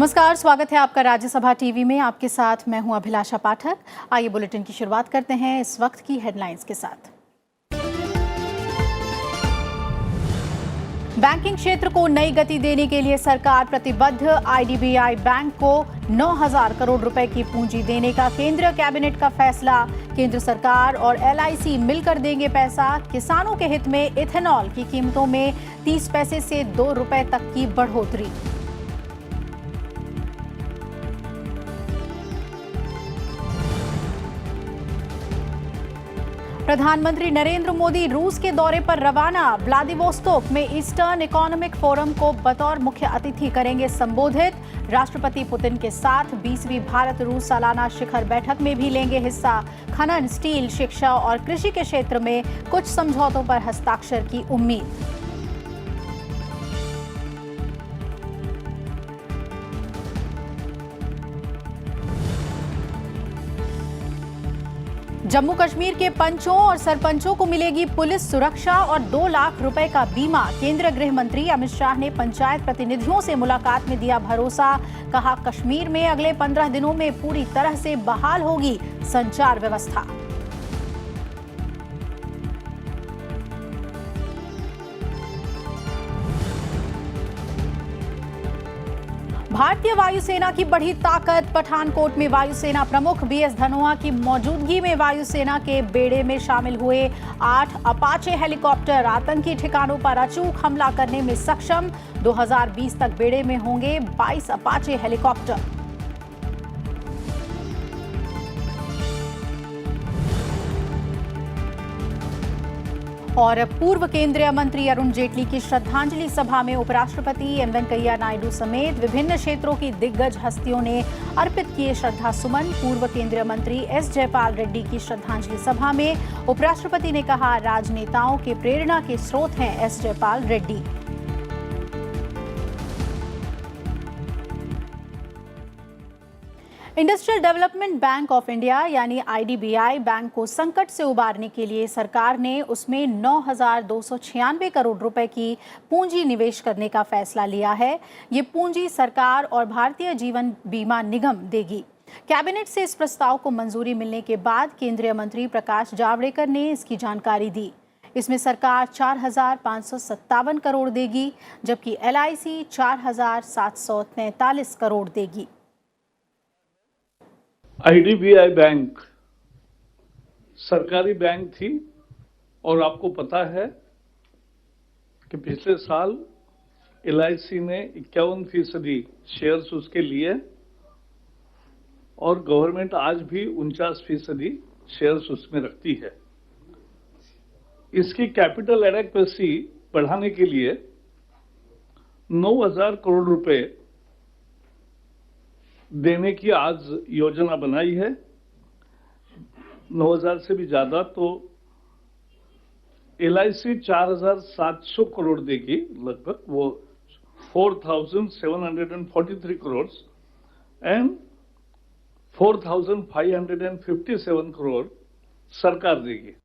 नमस्कार, स्वागत है आपका राज्यसभा टीवी में। आपके साथ मैं हूं अभिलाषा पाठक। आइए बुलेटिन की शुरुआत करते हैं इस वक्त की हेडलाइंस के साथ। बैंकिंग क्षेत्र को नई गति देने के लिए सरकार प्रतिबद्ध। आईडीबीआई बैंक को 9,000 करोड़ रुपए की पूंजी देने का केंद्रीय कैबिनेट का फैसला। केंद्र सरकार और एलआईसी मिलकर देंगे पैसा। किसानों के हित में इथेनॉल की कीमतों में 30 पैसे से 2 रुपए तक की बढ़ोतरी। प्रधानमंत्री नरेंद्र मोदी रूस के दौरे पर रवाना। व्लादिवोस्तोक में ईस्टर्न इकोनॉमिक फोरम को बतौर मुख्य अतिथि करेंगे संबोधित। राष्ट्रपति पुतिन के साथ 20वीं भारत रूस सालाना शिखर बैठक में भी लेंगे हिस्सा। खनन, स्टील, शिक्षा और कृषि के क्षेत्र में कुछ समझौतों पर हस्ताक्षर की उम्मीद। जम्मू कश्मीर के पंचों और सरपंचों को मिलेगी पुलिस सुरक्षा और 2 लाख रुपए का बीमा। केंद्रीय गृह मंत्री अमित शाह ने पंचायत प्रतिनिधियों से मुलाकात में दिया भरोसा। कहा, कश्मीर में अगले 15 दिनों में पूरी तरह से बहाल होगी संचार व्यवस्था। भारतीय वायुसेना की बढ़ी ताकत। पठानकोट में वायुसेना प्रमुख बीएस धनोआ की मौजूदगी में वायुसेना के बेड़े में शामिल हुए 8 अपाचे हेलीकॉप्टर आतंकी ठिकानों पर अचूक हमला करने में सक्षम। 2020 तक बेड़े में होंगे 22 अपाचे हेलीकॉप्टर। और पूर्व केंद्रीय मंत्री अरुण जेटली की श्रद्धांजलि सभा में उपराष्ट्रपति एम वेंकैया नायडू समेत विभिन्न क्षेत्रों की दिग्गज हस्तियों ने अर्पित किए श्रद्धा सुमन। पूर्व केंद्रीय मंत्री एस जयपाल रेड्डी की श्रद्धांजलि सभा में उपराष्ट्रपति ने कहा, राजनेताओं के प्रेरणा के स्रोत हैं S Jaipal Reddy. Industrial development bank of India यानी आईडीबीआई बैंक को संकट से उबारने के लिए सरकार ने उसमें 9,296 करोड़ रुपए की पूंजी निवेश करने का फैसला लिया है। ये पूंजी सरकार और भारतीय जीवन बीमा निगम देगी। कैबिनेट से इस प्रस्ताव को मंजूरी मिलने के बाद केंद्रीय मंत्री प्रकाश जावड़ेकर ने इसकी जानकारी दी। इसमें सरकार 4,557 करोड़ देगी, जबकि एलआईसी 4,743 करोड़ देगी। आईडीबीआई बैंक सरकारी बैंक थी और आपको पता है कि पिछले साल एलआईसी ने 51% शेयर्स उसके लिए और गवर्नमेंट आज भी 49% शेयर्स उसमें रखती है। इसकी कैपिटल एडेक्वेसी बढ़ाने के लिए 9,000 करोड़ रुपए देने की आज योजना बनाई है। 9,000 से भी ज्यादा तो एलआईसी 4,700 करोड़ देगी, लगभग वो 4,743 करोड़ एंड 4,557 करोड़ सरकार देगी।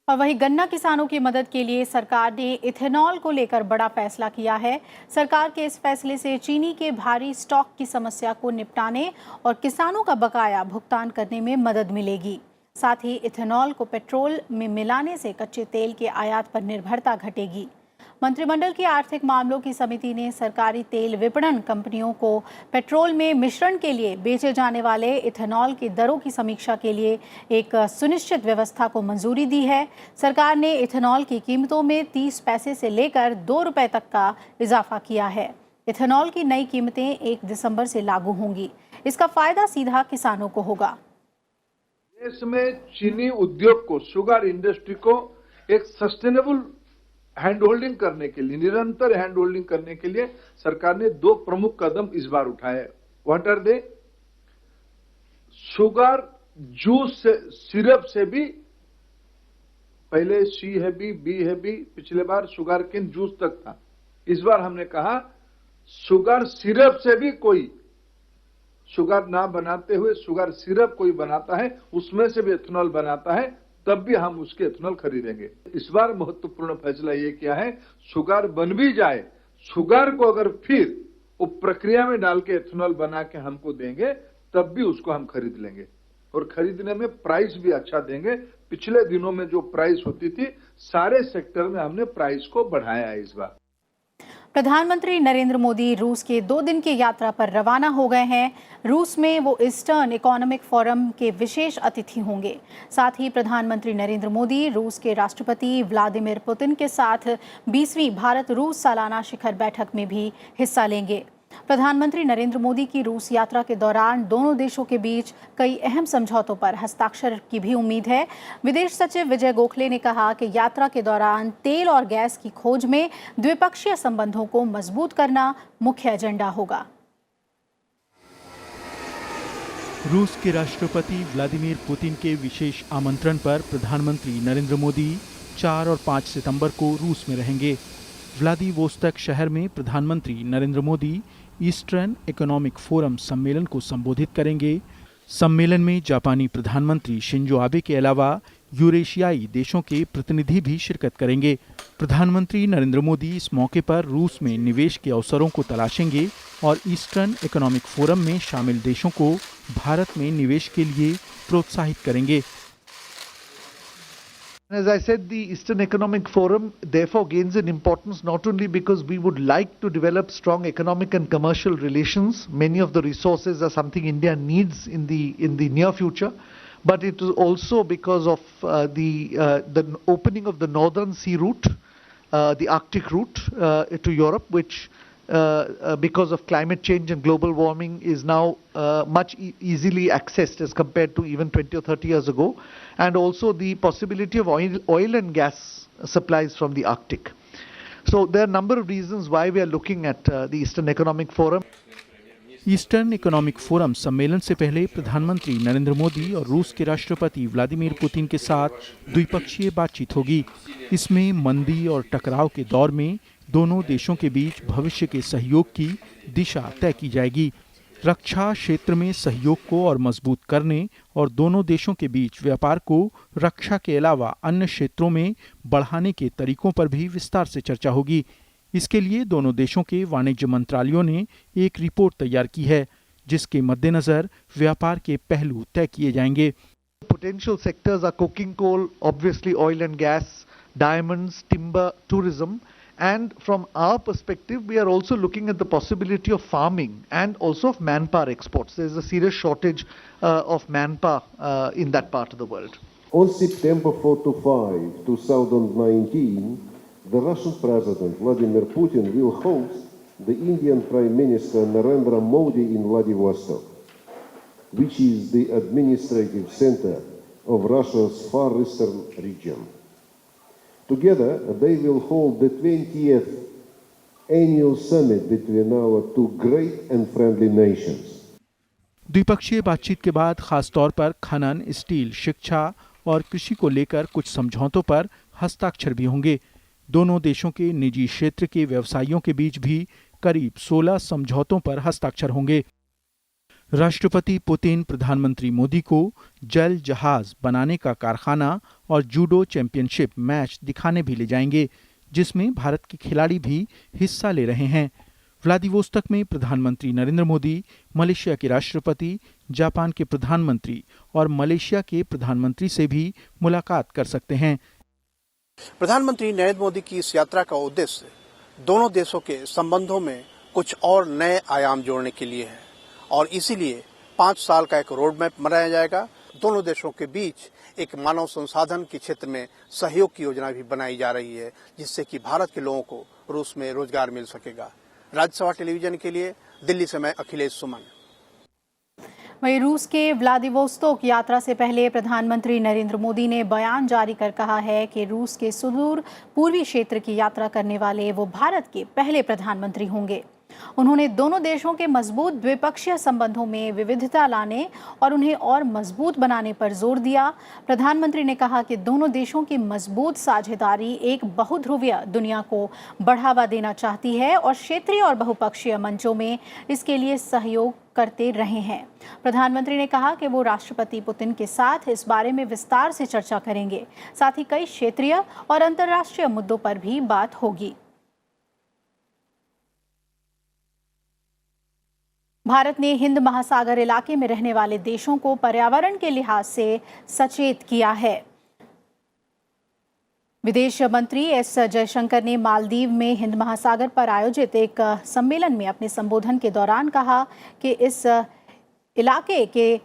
और वहीं गन्ना किसानों की मदद के लिए सरकार ने इथेनॉल को लेकर बड़ा फैसला किया है। सरकार के इस फैसले से चीनी के भारी स्टॉक की समस्या को निपटाने और किसानों का बकाया भुगतान करने में मदद मिलेगी। साथ ही इथेनॉल को पेट्रोल में मिलाने से कच्चे तेल के आयात पर निर्भरता घटेगी। मंत्रिमंडल की आर्थिक मामलों की समिति ने सरकारी तेल विपणन कंपनियों को पेट्रोल में मिश्रण के लिए बेचे जाने वाले इथेनॉल की दरों की समीक्षा के लिए एक सुनिश्चित व्यवस्था को मंजूरी दी है। सरकार ने इथेनॉल की कीमतों में 30 पैसे से लेकर 2 रुपए तक का इजाफा किया है। इथेनॉल की नई कीमतें 1 दिसंबर से लागू होंगी। इसका फायदा सीधा किसानों को होगा। देश में चीनी उद्योग को, शुगर इंडस्ट्री को एक सस्टेनेबल हैंड होल्डिंग करने के लिए, निरंतर हैंड होल्डिंग करने के लिए सरकार ने 2 प्रमुख कदम इस बार उठाए। What are they? Sugar juice से, सिरप से भी, पहले सी है बी है बी, पिछले बार शुगर केन जूस तक था। इस बार हमने कहा शुगर सिरप से भी कोई शुगर ना बनाते हुए शुगर सिरप कोई बनाता है, उसमें से भी एथेनॉल बनाता है, तब भी हम उसके एथेनॉल खरीदेंगे। इस बार महत्वपूर्ण फैसला ये किया है, शुगर बन भी जाए, शुगर को अगर फिर वो प्रक्रिया में डाल के एथेनॉल बना के हमको देंगे, तब भी उसको हम खरीद लेंगे और खरीदने में प्राइस भी अच्छा देंगे। पिछले दिनों में जो प्राइस होती थी, सारे सेक्टर में हमने प्राइस को बढ़ाया है इस बार। प्रधानमंत्री नरेंद्र मोदी रूस के 2 दिन की यात्रा पर रवाना हो गए हैं। रूस में वो ईस्टर्न इकोनॉमिक फोरम के विशेष अतिथि होंगे। साथ ही प्रधानमंत्री नरेंद्र मोदी रूस के राष्ट्रपति व्लादिमीर पुतिन के साथ 20वीं भारत रूस सालाना शिखर बैठक में भी हिस्सा लेंगे। प्रधानमंत्री नरेंद्र मोदी की रूस यात्रा के दौरान दोनों देशों के बीच कई अहम समझौतों पर हस्ताक्षर की भी उम्मीद है। विदेश सचिव विजय गोखले ने कहा कि यात्रा के दौरान तेल और गैस की खोज में द्विपक्षीय संबंधों को मजबूत करना मुख्य एजेंडा होगा। रूस के राष्ट्रपति व्लादिमीर पुतिन के विशेष आमंत्रण पर प्रधानमंत्री नरेंद्र मोदी 4 और 5 सितंबर को रूस में रहेंगे। व्लादिवोस्तोक शहर में प्रधानमंत्री Narendra Modi eastern economic forum सम्मेलन को संबोधित करेंगे। सम्मेलन में जापानी प्रधानमंत्री शिंजो आबे के अलावा यूरेशियाई देशों के प्रतिनिधि भी शिरकत करेंगे। प्रधानमंत्री नरेंद्र मोदी इस मौके पर रूस में निवेश के अवसरों को तलाशेंगे और ईस्टर्न इकोनॉमिक फोरम में शामिल देशों को भारत में निवेश के लिए प्रोत्साहित करेंगे। As I said, the Eastern Economic Forum therefore gains in importance not only because we would like to develop strong economic and commercial relations, many of the resources are something India needs in the near future, but it is also because of the opening of the Northern Sea route, the Arctic route to Europe, which because of climate change and global warming is now much easily accessed as compared to even 20 or 30 years ago, and also the possibility of oil and gas supplies from the Arctic. So there are a number of reasons why we are looking at the Eastern Economic Forum. Eastern economic forum सम्मेलन से पहले प्रधानमंत्री नरेंद्र मोदी और रूस के राष्ट्रपति Vladimir Putin के साथ द्विपक्षीय बातचीत होगी। इसमें मंदी और टकराव के दौर में दोनों देशों के बीच भविष्य के सहयोग की दिशा तय की जाएगी। रक्षा क्षेत्र में सहयोग को और मजबूत करने और दोनों देशों के बीच व्यापार को रक्षा के अलावा अन्य क्षेत्रों में बढ़ाने के तरीकों पर भी विस्तार से चर्चा होगी। इसके लिए दोनों देशों के वाणिज्य मंत्रालयों ने एक रिपोर्ट तैयार की है, जिसके मद्देनजर व्यापार के पहलू तय किए जाएंगे। Potential sectors are coking coal, obviously oil and gas, diamonds, timber, tourism. And from our perspective, we are also looking at the possibility of farming and also of manpower exports. There is a serious shortage of manpower in that part of the world. On September 4 to 5, 2019, the Russian President Vladimir Putin will host the Indian Prime Minister Narendra Modi in Vladivostok, which is the administrative center of Russia's far eastern region. Together, they will hold the 20th annual summit between our two great and friendly nations. द्विपक्षीय बातचीत के बाद खास तौर पर खनन, steel, शिक्षा और कृषि को लेकर कुछ समझौतों पर हस्ताक्षर भी होंगे। दोनों देशों के निजी क्षेत्र के व्यवसायियों के बीच भी करीब 16 समझौतों पर हस्ताक्षर होंगे। राष्ट्रपति पुतिन प्रधानमंत्री मोदी को जल जहाज बनाने का कारखाना और जूडो चैंपियनशिप मैच दिखाने भी ले जाएंगे, जिसमें भारत के खिलाड़ी भी हिस्सा ले रहे हैं। व्लादिवोस्तोक में प्रधानमंत्री नरेंद्र मोदी मलेशिया के राष्ट्रपति, जापान के प्रधानमंत्री और मलेशिया के प्रधानमंत्री से भी मुलाकात कर सकते हैं। प्रधानमंत्री नरेंद्र मोदी की इस यात्रा का उद्देश्य दोनों देशों के संबंधों में कुछ और नए आयाम जोड़ने के लिए है और इसीलिए 5 साल का एक रोड मैप बनाया जाएगा। दोनों देशों के बीच एक मानव संसाधन के क्षेत्र में सहयोग की योजना भी बनाई जा रही है, जिससे कि भारत के लोगों को रूस में रोजगार मिल सकेगा। राज्यसभा टेलीविजन के लिए दिल्ली से मैं अखिलेश सुमन। वहीं रूस के व्लादिवोस्तोक यात्रा से पहले प्रधानमंत्री नरेंद्र मोदी ने बयान जारी कर कहा है कि रूस के सुदूर पूर्वी क्षेत्र की यात्रा करने वाले वो भारत के पहले प्रधानमंत्री होंगे। उन्होंने दोनों देशों के मजबूत द्विपक्षीय संबंधों में विविधता लाने और उन्हें और मजबूत बनाने पर जोर दिया। प्रधानमंत्री ने कहा कि दोनों देशों की मजबूत साझेदारी एक बहुध्रुवीय दुनिया को बढ़ावा देना चाहती है और क्षेत्रीय और बहुपक्षीय मंचों में इसके लिए सहयोग करते रहे हैं। प्रधानमंत्री ने कहा कि वो राष्ट्रपति पुतिन के साथ इस बारे में विस्तार से चर्चा करेंगे। साथ ही कई क्षेत्रीय और अंतर्राष्ट्रीय मुद्दों पर भी बात होगी। भारत ने हिंद महासागर इलाके में रहने वाले देशों को पर्यावरण के लिहाज से सचेत किया है। विदेश मंत्री एस जयशंकर ने मालदीव में हिंद महासागर पर आयोजित एक सम्मेलन में अपने संबोधन के दौरान कहा कि इस इलाके के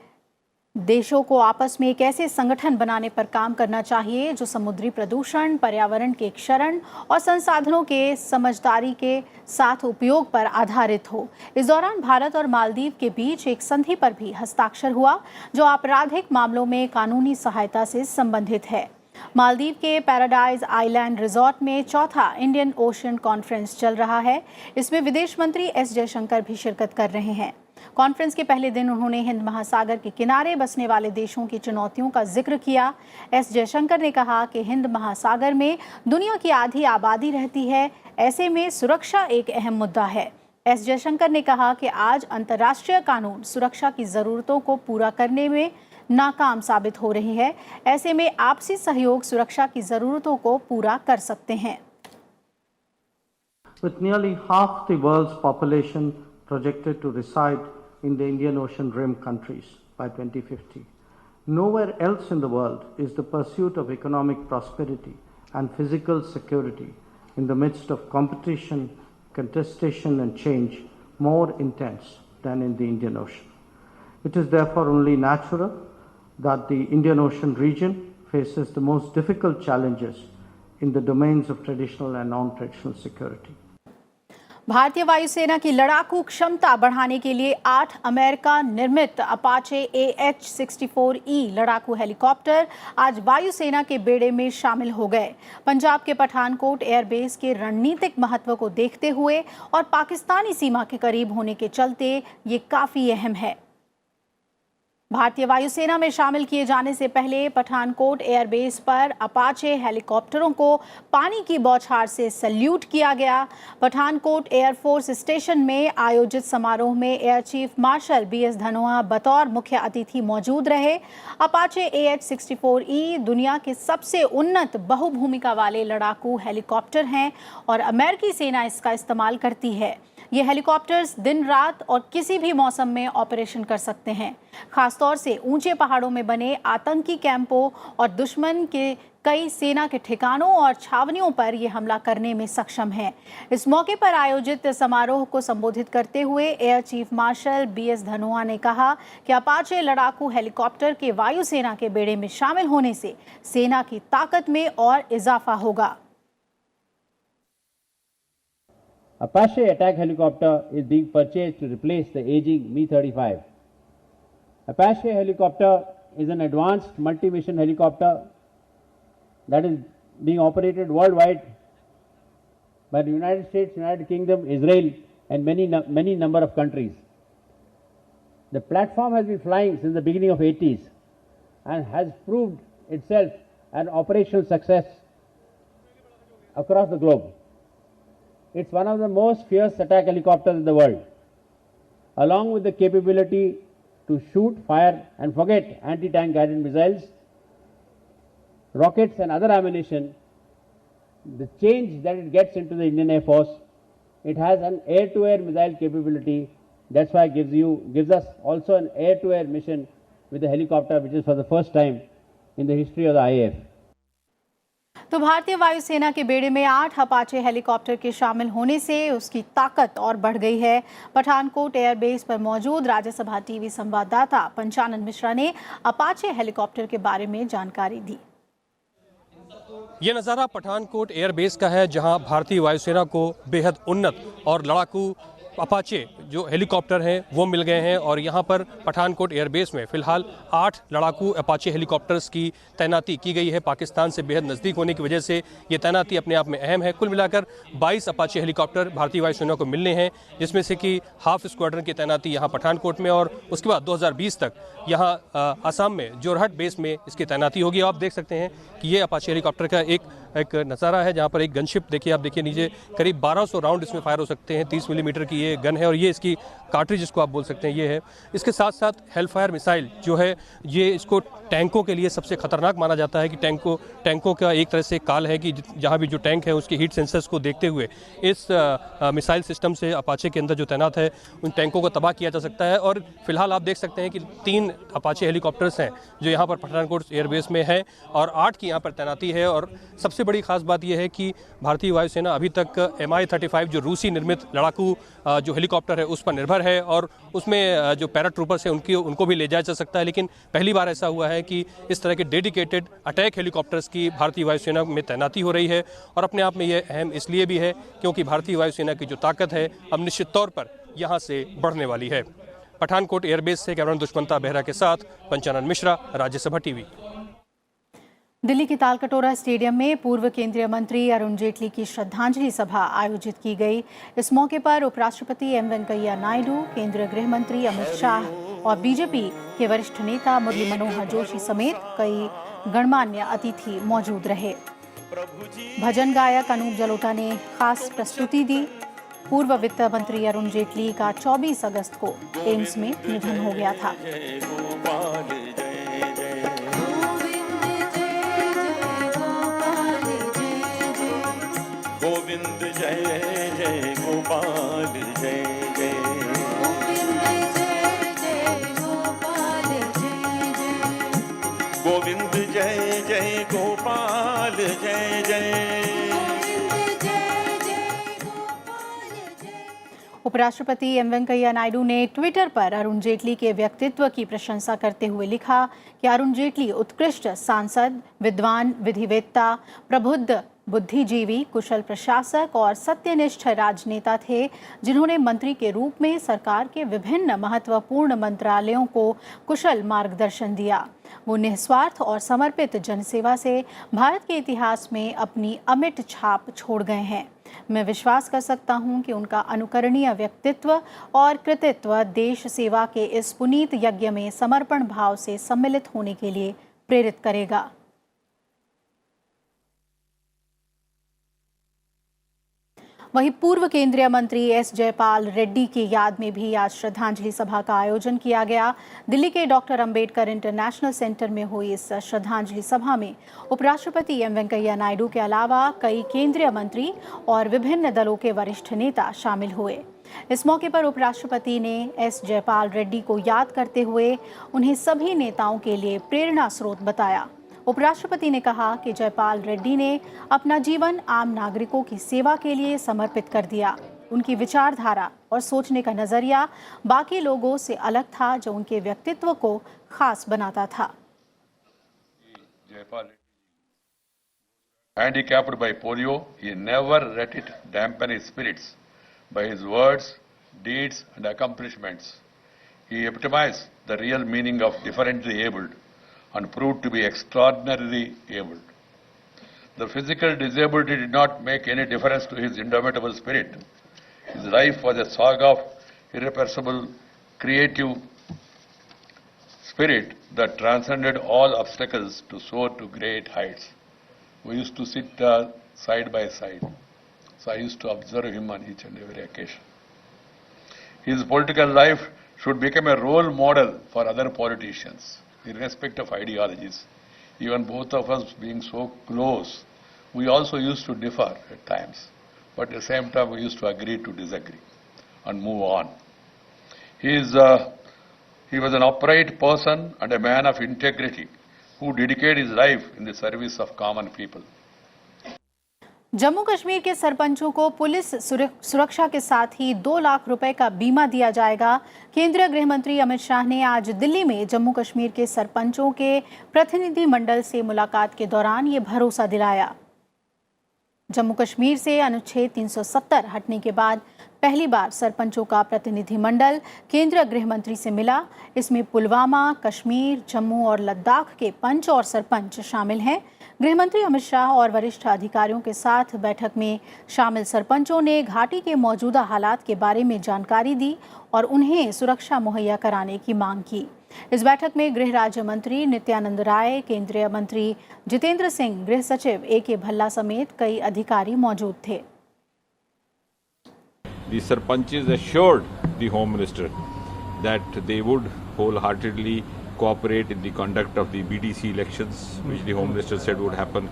देशों को आपस में एक ऐसे संगठन बनाने पर काम करना चाहिए जो समुद्री प्रदूषण, पर्यावरण के क्षरण और संसाधनों के समझदारी के साथ उपयोग पर आधारित हो। इस दौरान भारत और मालदीव के बीच एक संधि पर भी हस्ताक्षर हुआ जो आपराधिक मामलों में कानूनी सहायता से संबंधित है। मालदीव के पैराडाइज आइलैंड रिजॉर्ट में चौथा इंडियन ओशन कॉन्फ्रेंस चल रहा है। इसमें विदेश मंत्री एस जयशंकर भी शिरकत कर रहे हैं। कॉन्फ्रेंस के पहले दिन उन्होंने हिंद महासागर के किनारे बसने वाले देशों की चुनौतियों का जिक्र किया। एस जयशंकर ने कहा कि हिंद महासागर में दुनिया की आधी आबादी रहती है, ऐसे में सुरक्षा एक अहम मुद्दा है। एस जयशंकर ने कहा कि आज अंतर्राष्ट्रीय कानून सुरक्षा की जरूरतों को पूरा करने में नाकाम साबित हो रही है, ऐसे में आपसी सहयोग सुरक्षा की जरूरतों को पूरा कर सकते हैं। With nearly half the world's population projected to reside in the Indian Ocean Rim countries by 2050, nowhere else in the world is the pursuit of economic prosperity and physical security in the midst of competition, contestation and change more intense than in the Indian Ocean. It is therefore only natural that the Indian Ocean region faces the most difficult challenges in the domains of traditional and non-traditional security. भारतीय वायुसेना की लड़ाकू क्षमता बढ़ाने के लिए 8 America निर्मित Apache AH-64E लड़ाकू हेलीकॉप्टर आज वायुसेना के बेड़े में शामिल हो गए। पंजाब के पठानकोट एयरबेस के रणनीतिक महत्व को देखते हुए और पाकिस्तानी सीमा के करीब होने के चलते ये काफी अहम है। भारतीय वायुसेना में शामिल किए जाने से पहले पठानकोट एयरबेस पर अपाचे हेलीकॉप्टरों को पानी की बौछार से सैल्यूट किया गया। पठानकोट एयरफोर्स स्टेशन में आयोजित समारोह में air chief marshal BS Dhanoa बतौर मुख्य अतिथि मौजूद रहे। अपाचे AH-64E दुनिया के सबसे उन्नत बहुभूमिका वाले लड़ाकू हेलीकॉप्टर हैं और अमेरिकी सेना इसका इस्तेमाल करती है। ये हेलीकॉप्टर्स दिन रात और किसी भी मौसम में ऑपरेशन कर सकते हैं। खासतौर से ऊंचे पहाड़ों में बने आतंकी कैंपों और दुश्मन के कई सेना के ठिकानों और छावनियों पर ये हमला करने में सक्षम है। इस मौके पर आयोजित समारोह को संबोधित करते हुए air chief marshal BS Dhanoa ने कहा कि अपाचे लड़ाकू हेलीकॉप्टर के वायुसेना के बेड़े में शामिल होने से सेना की ताकत में और इजाफा होगा। Apache attack helicopter is being purchased to replace the aging Mi-35. Apache helicopter is an advanced multi-mission helicopter that is being operated worldwide by the United States, United Kingdom, Israel and many number of countries. The platform has been flying since the beginning of 80s and has proved itself an operational success across the globe. It's one of the most fierce attack helicopters in the world. Along with the capability to shoot, fire and forget anti-tank guided missiles, rockets and other ammunition, the change that it gets into the Indian Air Force, it has an air-to-air missile capability. That's why it gives us also an air-to-air mission with a helicopter, which is for the first time in the history of the IAF. तो भारतीय वायुसेना के बेड़े में 8 Apache helicopter के शामिल होने से उसकी ताकत और बढ़ गई है। पठानकोट एयरबेस पर मौजूद राज्यसभा टीवी संवाददाता पंचानन मिश्रा ने अपाचे हेलीकॉप्टर के बारे में जानकारी दी। ये नज़ारा पठानकोट एयरबेस का है, जहां भारतीय वायुसेना को बेहद उन्नत और लड़ाकू अपाचे जो हेलीकॉप्टर हैं वो मिल गए हैं और यहाँ पर पठानकोट एयरबेस में फ़िलहाल 8 लड़ाकू अपाचे हेलीकॉप्टर्स की तैनाती की गई है। पाकिस्तान से बेहद नज़दीक होने की वजह से ये तैनाती अपने आप में अहम है। कुल मिलाकर 22 अपाचे हेलीकॉप्टर भारतीय वायुसेना को मिलने हैं, जिसमें से कि हाफ स्क्वाड्रन की तैनाती यहाँ पठानकोट में और उसके बाद 2020 तक यहाँ असम में जोरहट बेस में इसकी तैनाती होगी। आप देख सकते हैं कि ये अपाचे हेलीकॉप्टर का एक नज़ारा है, जहाँ पर एक गनशिप देखिए, आप देखिए नीचे करीब 1200 राउंड इसमें फायर हो सकते हैं। 30 मिलीमीटर की ये ये गन है और ये इसकी कार्ट्रिज जिसको आप बोल सकते हैं ये है। इसके साथ साथ हेलफायर मिसाइल जो है ये इसको टैंकों के लिए सबसे खतरनाक माना जाता है कि टैंकों का एक तरह से काल है कि जहाँ भी जो टैंक है उसके हीट सेंसर्स को देखते हुए इस मिसाइल सिस्टम से अपाचे के अंदर जो तैनात है उन टैंकों को तबाह किया जा सकता है। और फिलहाल आप देख सकते हैं कि 3 अपाचे हेलीकॉप्टर्स हैं जो यहाँ पर पठानकोट एयरबेस में हैं और 8 की यहाँ पर तैनाती है। और सबसे बड़ी खास बात यह है कि भारतीय वायुसेना अभी तक Mi-35 जो रूसी निर्मित लड़ाकू जो हेलीकॉप्टर है उस पर निर्भर है और उसमें जो पैराट्रूपर्स हैं उनको भी ले जाया जा सकता है। लेकिन पहली बार ऐसा हुआ है कि इस तरह के डेडिकेटेड अटैक हेलीकॉप्टर्स की भारतीय वायुसेना में तैनाती हो रही है। और अपने आप में ये अहम इसलिए भी है क्योंकि भारतीय वायुसेना की जो ताकत है अब निश्चित तौर पर यहाँ से बढ़ने वाली है। पठानकोट एयरबेस से कैमरामैन दुष्मंता बेहरा के साथ पंचानन मिश्रा, राज्यसभा टीवी। दिल्ली के तालकटोरा स्टेडियम में पूर्व केंद्रीय मंत्री अरुण जेटली की श्रद्धांजलि सभा आयोजित की गई। इस मौके पर उपराष्ट्रपति एम वेंकैया नायडू, केंद्रीय गृह मंत्री अमित शाह और बीजेपी के वरिष्ठ नेता मुरली मनोहर जोशी समेत कई गणमान्य अतिथि मौजूद रहे। भजन गायक अनूप जलोटा ने खास प्रस्तुति दी। पूर्व वित्त मंत्री अरुण जेटली का 24 अगस्त को एम्स में निधन हो गया था। गोविंद जय जय गोपाल जय जय, गोविंद जय जय गोपाल जय जय, गोविंद जय जय गोपाल जय जय। उपराष्ट्रपति एम वेंकैया नायडू ने ट्विटर पर अरुण जेटली के व्यक्तित्व की प्रशंसा करते हुए लिखा कि अरुण जेटली उत्कृष्ट सांसद, विद्वान, विधिवेत्ता, प्रबुद्ध बुद्धिजीवी, कुशल प्रशासक और सत्यनिष्ठ राजनेता थे, जिन्होंने मंत्री के रूप में सरकार के विभिन्न महत्वपूर्ण मंत्रालयों को कुशल मार्गदर्शन दिया। वो निस्वार्थ और समर्पित जनसेवा से भारत के इतिहास में अपनी अमिट छाप छोड़ गए हैं। मैं विश्वास कर सकता हूं कि उनका अनुकरणीय व्यक्तित्व और कृतित्व देश सेवा के इस पुनीत यज्ञ में समर्पण भाव से सम्मिलित होने के लिए प्रेरित करेगा। वहीं पूर्व केंद्रीय मंत्री एस जयपाल रेड्डी की याद में भी आज श्रद्धांजलि सभा का आयोजन किया गया। दिल्ली के डॉक्टर अंबेडकर इंटरनेशनल सेंटर में हुई इस श्रद्धांजलि सभा में उपराष्ट्रपति एम वेंकैया नायडू के अलावा कई केंद्रीय मंत्री और विभिन्न दलों के वरिष्ठ नेता शामिल हुए। इस मौके पर उपराष्ट्रपति ने एस जयपाल रेड्डी को याद करते हुए उन्हें सभी नेताओं के लिए प्रेरणा स्रोत बताया। उपराष्ट्रपति ने कहा कि जयपाल रेड्डी ने अपना जीवन आम नागरिकों की सेवा के लिए समर्पित कर दिया। उनकी विचारधारा और सोचने का नजरिया बाकी लोगों से अलग था, जो उनके व्यक्तित्व को खास बनाता था। Handicapped by polio, he never let it dampen his spirits by his words, deeds and accomplishments. He epitomized the real meaning of differently abled and proved to be extraordinarily able. The physical disability did not make any difference to his indomitable spirit. His life was a saga of irrepressible, creative spirit that transcended all obstacles to soar to great heights. We used to sit side by side, so I used to observe him on each and every occasion. His political life should become a role model for other politicians, irrespective of ideologies. Even both of us being so close, we also used to differ at times, but at the same time we used to agree to disagree and move on. He was an upright person and a man of integrity who dedicated his life in the service of common people. Jammu Kashmir के सरपंचों को police सुरक्षा के साथ ही 2 लाख रुपए का बीमा दिया जाएगा। केंद्रीय गृह मंत्री अमित शाह ने आज दिल्ली में जम्मू कश्मीर के सरपंचों के प्रतिनिधि मंडल से मुलाकात के दौरान ये भरोसा दिलाया। जम्मू कश्मीर से अनुच्छेद 370 हटने के बाद पहली बार सरपंचों का प्रतिनिधिमंडल केंद्रीय गृह मंत्री से मिला। इसमें पुलवामा, कश्मीर, जम्मू और लद्दाख के पंच और सरपंच शामिल हैं। गृह मंत्री अमित शाह और वरिष्ठ अधिकारियों के साथ बैठक में शामिल सरपंचों ने घाटी के मौजूदा हालात के बारे में जानकारी दी और उन्हें सुरक्षा मुहैया कराने की मांग की। इस बैठक में गृह राज्य मंत्री नित्यानंद राय, केंद्रीय मंत्री जितेंद्र सिंह, गृह सचिव AK भल्ला समेत कई अधिकारी मौजूद थे। the Sarpanches assured the Home Minister that they would wholeheartedly cooperate in the conduct of the BDC elections, which the Home Minister said would happen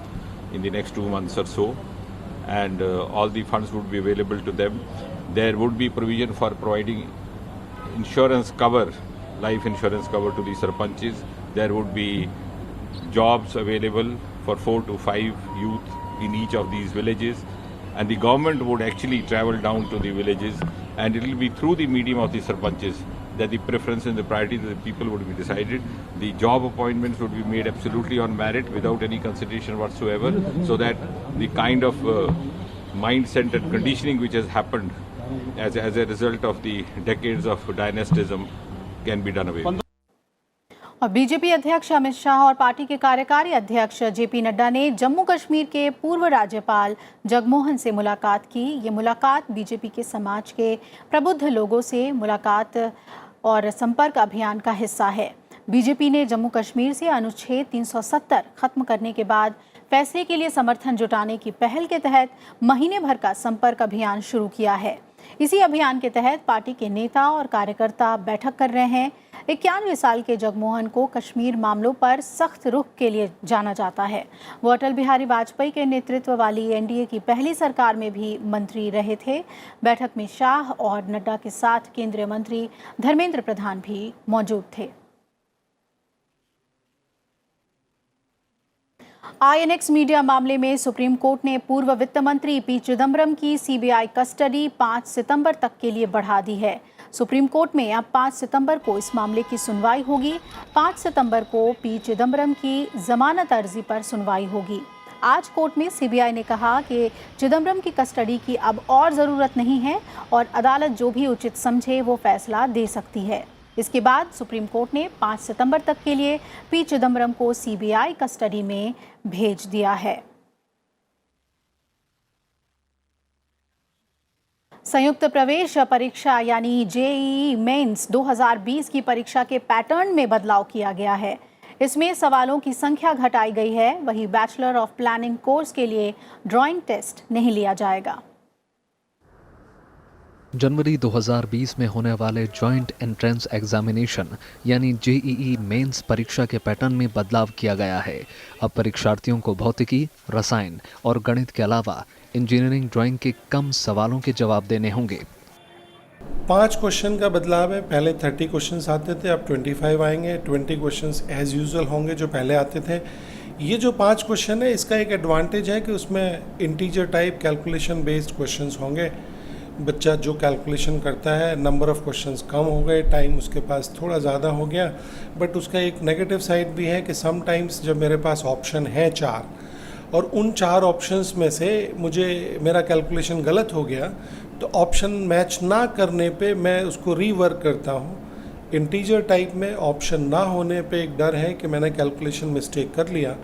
in the next 2 months or so, and all the funds would be available to them. There would be provision for providing insurance cover, life insurance cover to the Sarpanches. There would be jobs available for 4 to 5 youth in each of these villages, and the government would actually travel down to the villages, and it will be through the medium of the Sarpanches that the preference and the priorities of the people would be decided. The job appointments would be made absolutely on merit without any consideration whatsoever, so that the kind of mindset and conditioning which has happened as a result of the decades of dynastism can be done away with. और BJP अध्यक्ष अमित शाह और party के कार्यकारी अध्यक्ष JP Nadda ने जम्मू कश्मीर के पूर्व राज्यपाल जगमोहन से मुलाकात की। ये मुलाकात बीजेपी के समाज के प्रबुद्ध लोगों से मुलाकात और संपर्क अभियान का हिस्सा है। बीजेपी ने जम्मू कश्मीर से अनुच्छेद 370 खत्म करने के बाद फैसले के लिए समर्थन जुटाने की पहल के तहत महीने भर का संपर्क अभियान शुरू किया है। इसी अभियान के तहत पार्टी के नेता और कार्यकर्ता बैठक कर रहे हैं। 91 साल के जगमोहन को कश्मीर मामलों पर सख्त रुख के लिए जाना जाता है। वो अटल बिहारी वाजपेयी के नेतृत्व वाली एनडीए की पहली सरकार में भी मंत्री रहे थे। बैठक में शाह और नड्डा के साथ केंद्रीय मंत्री धर्मेंद्र प्रधान भी मौजूद थे। आईएनएक्स मीडिया मामले में सुप्रीम कोर्ट ने पूर्व वित्त मंत्री पी चिदम्बरम की सीबीआई कस्टडी 5 सितंबर तक के लिए बढ़ा दी है। सुप्रीम कोर्ट में अब 5 सितंबर को इस मामले की सुनवाई होगी। 5 सितंबर को पी चिदम्बरम की जमानत अर्जी पर सुनवाई होगी। आज कोर्ट में सीबीआई ने कहा कि चिदम्बरम की कस्टडी की अब और ज़रूरत नहीं है और अदालत जो भी उचित समझे वो फैसला दे सकती है। इसके बाद सुप्रीम कोर्ट ने 5 सितंबर तक के लिए पी चिदम्बरम को सीबीआई कस्टडी में भेज दिया है। संयुक्त प्रवेश परीक्षा यानी जेईई मेंस 2020 की परीक्षा के पैटर्न में बदलाव किया गया है। इसमें सवालों की संख्या घटाई गई है। वहीं बैचलर ऑफ प्लानिंग कोर्स के लिए ड्राइंग टेस्ट नहीं लिया जाएगा। जनवरी 2020 में होने वाले जॉइंट एंट्रेंस एग्जामिनेशन यानी जेईई मेंस परीक्षा के पैटर्न में बदलाव किया गया है। अब परीक्षार्थियों को भौतिकी, रसायन और गणित के अलावा इंजीनियरिंग ड्राइंग के कम सवालों के जवाब देने होंगे। 5 क्वेश्चन का बदलाव है। पहले 30 क्वेश्चंस आते थे, अब 25 आएंगे। 20 क्वेश्चंस एज यूजुअल होंगे जो पहले आते थे। ये जो 5 क्वेश्चन है इसका एक एडवांटेज है कि उसमें integer type calculation based questions होंगे। बच्चा जो कैलकुलेशन करता है, नंबर ऑफ क्वेश्चंस कम हो गए, टाइम उसके पास थोड़ा ज़्यादा हो गया। बट उसका एक नेगेटिव साइड भी है कि समटाइम्स जब मेरे पास ऑप्शन है 4 और उन 4 ऑप्शंस में से मेरा कैलकुलेशन गलत हो गया तो ऑप्शन मैच ना करने पे मैं उसको रीवर्क करता हूँ। इंटीजर टाइप में ऑप्शन ना होने पे एक डर है कि मैंने कैलकुलेशन मिस्टेक कर लिया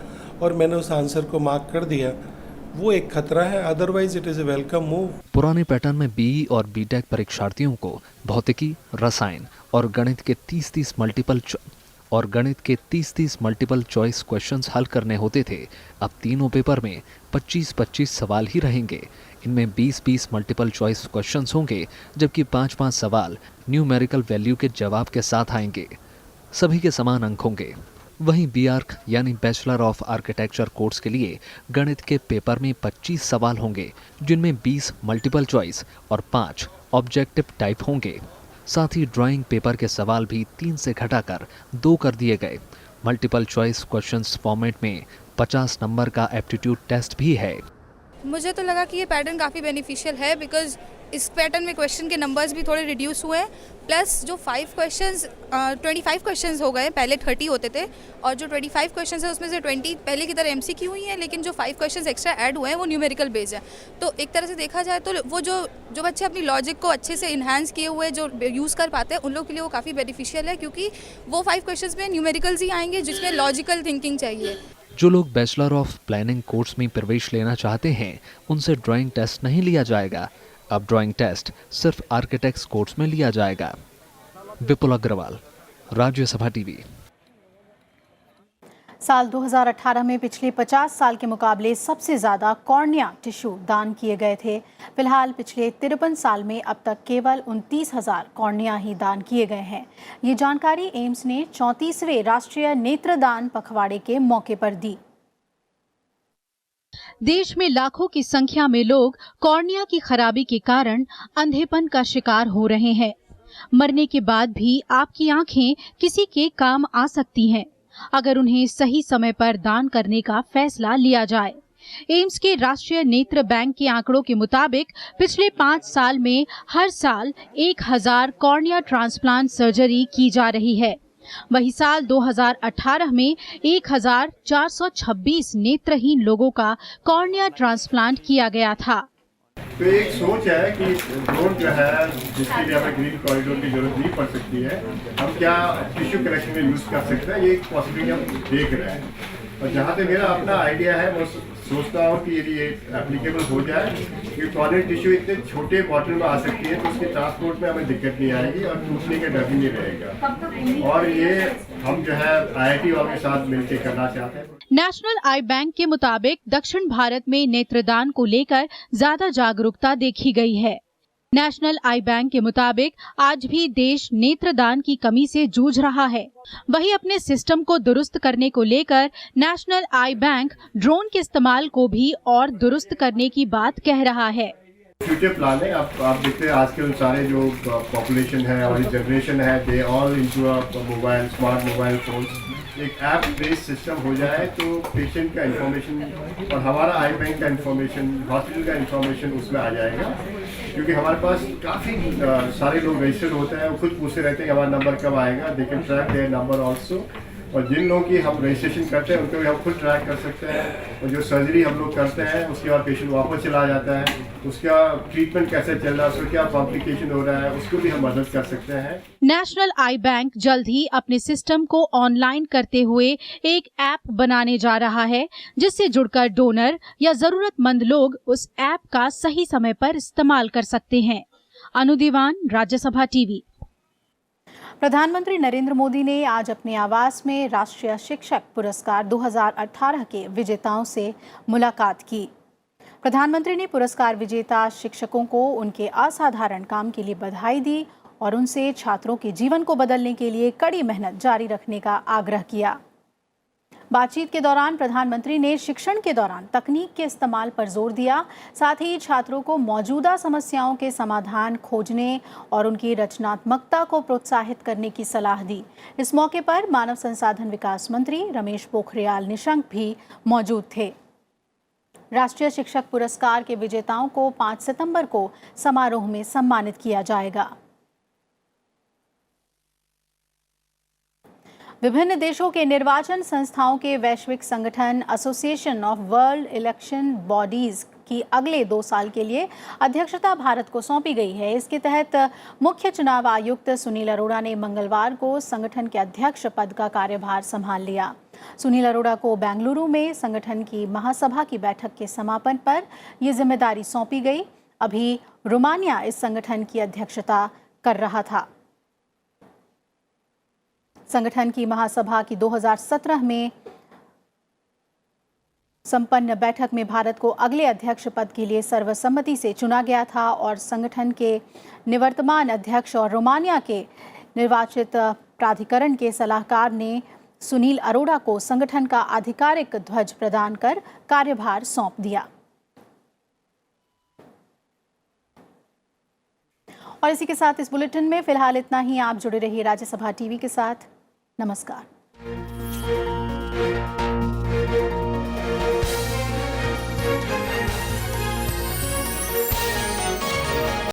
और मैंने उस आंसर को मार्क कर दिया, वो एक खतरा है। Otherwise it is a welcome move. पुराने पैटर्न में बीई और बीटेक परीक्षार्थियों को भौतिकी, रसायन और गणित के 30-30 मल्टीपल चॉइस क्वेश्चंस हल करने होते थे। अब तीनों पेपर में 25-25 सवाल ही रहेंगे। इनमें 20-20 मल्टीपल चॉइस क्वेश्चंस होंगे, जबकि 5-5 सवाल न्यूमेरिकल वैल्यू के जवाब के साथ आएंगे। सभी के समान अंक होंगे। वहीं बीआर्क यानी बैचलर ऑफ आर्किटेक्चर कोर्स के लिए गणित के पेपर में 25 सवाल होंगे, जिनमें 20 मल्टीपल चॉइस और 5 ऑब्जेक्टिव टाइप होंगे। साथ ही ड्राइंग पेपर के सवाल भी 3 से घटाकर 2 कर दिए गए। मल्टीपल चॉइस क्वेश्चंस फॉर्मेट में 50 नंबर का एप्टीट्यूड टेस्ट भी है। मुझे तो लगा कि ये पैटर्न काफ़ी बेनिफिशियल है बिकॉज इस पैटर्न में क्वेश्चन के नंबर्स भी थोड़े रिड्यूस हुए हैं। प्लस जो 25 क्वेश्चंस हो गए, पहले 30 होते थे और जो 25 क्वेश्चंस है उसमें से 20 पहले की तरह एमसीक्यू हुई हैं, लेकिन जो 5 क्वेश्चंस एक्स्ट्रा ऐड हुए हैं वो न्यूमेरिकल बेस्ड है। तो एक तरह से देखा जाए तो वो जो बच्चे अपनी लॉजिक को अच्छे से इन्हांस किए हुए जो यूज़ कर पाते हैं उन लोग के लिए वो काफ़ी बेनिफिशियल है, क्योंकि वो 5 क्वेश्चंस में न्यूमेरिकल्स ही आएंगे जिसमें लॉजिकल थिंकिंग चाहिए। जो लोग बैचलर ऑफ प्लानिंग कोर्स में प्रवेश लेना चाहते हैं उनसे ड्राइंग टेस्ट नहीं लिया जाएगा। अब ड्राइंग टेस्ट सिर्फ आर्किटेक्ट्स कोर्स में लिया जाएगा। विपुल अग्रवाल, राज्यसभा टीवी। साल 2018 में पिछले 50 साल के मुकाबले सबसे ज्यादा कॉर्निया टिश्यू दान किए गए थे। फिलहाल पिछले 53 साल में अब तक केवल 29,000 कॉर्निया ही दान किए गए हैं। ये जानकारी एम्स ने 34वें राष्ट्रीय नेत्रदान पखवाड़े के मौके पर दी। देश में लाखों की संख्या में लोग कॉर्निया की खराबी के कारण अंधेपन का शिकार हो रहे हैं। मरने के बाद भी आपकी आंखें किसी के काम आ सकती हैं, अगर उन्हें सही समय पर दान करने का फैसला लिया जाए। एम्स के राष्ट्रीय नेत्र बैंक के आंकड़ों के मुताबिक पिछले 5 साल में हर साल 1000 कॉर्निया ट्रांसप्लांट सर्जरी की जा रही है। वही साल 2018 में 1426 नेत्रहीन लोगों का कॉर्निया ट्रांसप्लांट किया गया था। तो एक सोच है कि ड्रोन जो है जिसके लिए हमें ग्रीन कॉरिडोर की जरूरत नहीं पड़ सकती है, हम क्या टिश्यू कलेक्शन में यूज कर सकते हैं, ये एक पॉसिबिलिटी हम देख रहे हैं। और जहाँ तक मेरा अपना आइडिया है, मैं सोचता हूँ कि यदि ये एप्लीकेबल हो जाए कि कॉर्नियल टिश्यू इतने छोटे बॉटल में आ सकती है तो उसके ट्रांसपोर्ट में हमें दिक्कत नहीं आएगी और टूटने का डर भी नहीं रहेगा। और ये हम जो है IIT वालों के साथ मिलकर करना चाहते हैं। नेशनल आई बैंक के मुताबिक दक्षिण भारत में नेत्रदान को लेकर ज्यादा जागरूकता देखी गई है। नेशनल आई बैंक के मुताबिक आज भी देश नेत्रदान की कमी से जूझ रहा है। वहीं अपने सिस्टम को दुरुस्त करने को लेकर नेशनल आई बैंक ड्रोन के इस्तेमाल को भी और दुरुस्त करने की बात कह रहा है। फ्यूचर प्लान है, आप देखते हैं आजकल सारे जो पॉपुलेशन है और जनरेशन है, they all into mobile, smart mobile phones. एक ऐप बेस्ड सिस्टम हो जाए तो पेशेंट का इंफॉर्मेशन और हमारा आई बैंक का इंफॉर्मेशन, हॉस्पिटल का इंफॉर्मेशन उसमें आ जाएगा। क्योंकि हमारे पास काफ़ी सारे लोग रजिस्टर्ड होते हैं, वो खुद पूछते रहते हैं कि हमारा नंबर कब आएगा। They can track their number also. और जिन लोगों की हम रजिस्ट्रेशन करते हैं उनको भी हम खुद ट्रैक कर सकते हैं। और जो सर्जरी हम लोग करते हैं उसके बाद पेशेंट वापस चला जाता है, उसका ट्रीटमेंट कैसे चल रहा है, उसको क्या कॉम्प्लिकेशन हो रहा है, उसको भी हम मदद कर सकते हैं। नेशनल आई बैंक जल्द ही अपने सिस्टम को ऑनलाइन करते हुए एक ऐप बनाने जा रहा है, जिससे जुड़कर डोनर या जरूरतमंद लोग उस ऐप का सही समय पर इस्तेमाल कर सकते हैं। अनु दीवान, राज्यसभा टीवी। प्रधानमंत्री नरेंद्र मोदी ने आज अपने आवास में राष्ट्रीय शिक्षक पुरस्कार 2018 के विजेताओं से मुलाकात की। प्रधानमंत्री ने पुरस्कार विजेता शिक्षकों को उनके असाधारण काम के लिए बधाई दी और उनसे छात्रों के जीवन को बदलने के लिए कड़ी मेहनत जारी रखने का आग्रह किया। बातचीत के दौरान प्रधानमंत्री ने शिक्षण के दौरान तकनीक के इस्तेमाल पर जोर दिया, साथ ही छात्रों को मौजूदा समस्याओं के समाधान खोजने और उनकी रचनात्मकता को प्रोत्साहित करने की सलाह दी। इस मौके पर मानव संसाधन विकास मंत्री रमेश पोखरियाल निशंक भी मौजूद थे। राष्ट्रीय शिक्षक पुरस्कार के विजेताओं को 5 सितंबर को समारोह में सम्मानित किया जाएगा। विभिन्न देशों के निर्वाचन संस्थाओं के वैश्विक संगठन association of world election bodies की अगले 2 साल के लिए अध्यक्षता भारत को सौंपी गई है। इसके तहत मुख्य चुनाव आयुक्त सुनील अरोड़ा ने मंगलवार को संगठन के अध्यक्ष पद का कार्यभार संभाल लिया। सुनील अरोड़ा को बेंगलुरु में संगठन की महासभा की बैठक के समापन पर यह जिम्मेदारी सौंपी गई। अभी रोमानिया इस संगठन की अध्यक्षता कर रहा था। संगठन की महासभा की 2017 में संपन्न बैठक में भारत को अगले अध्यक्ष पद के लिए सर्वसम्मति से चुना गया था और संगठन के निवर्तमान अध्यक्ष और रोमानिया के निर्वाचित प्राधिकरण के सलाहकार ने सुनील अरोड़ा को संगठन का आधिकारिक ध्वज प्रदान कर कार्यभार सौंप दिया। और इसी के साथ इस बुलेटिन में फिलहाल इतना ही। आप जुड़े रहिए राज्यसभा टीवी के साथ। नमस्कार।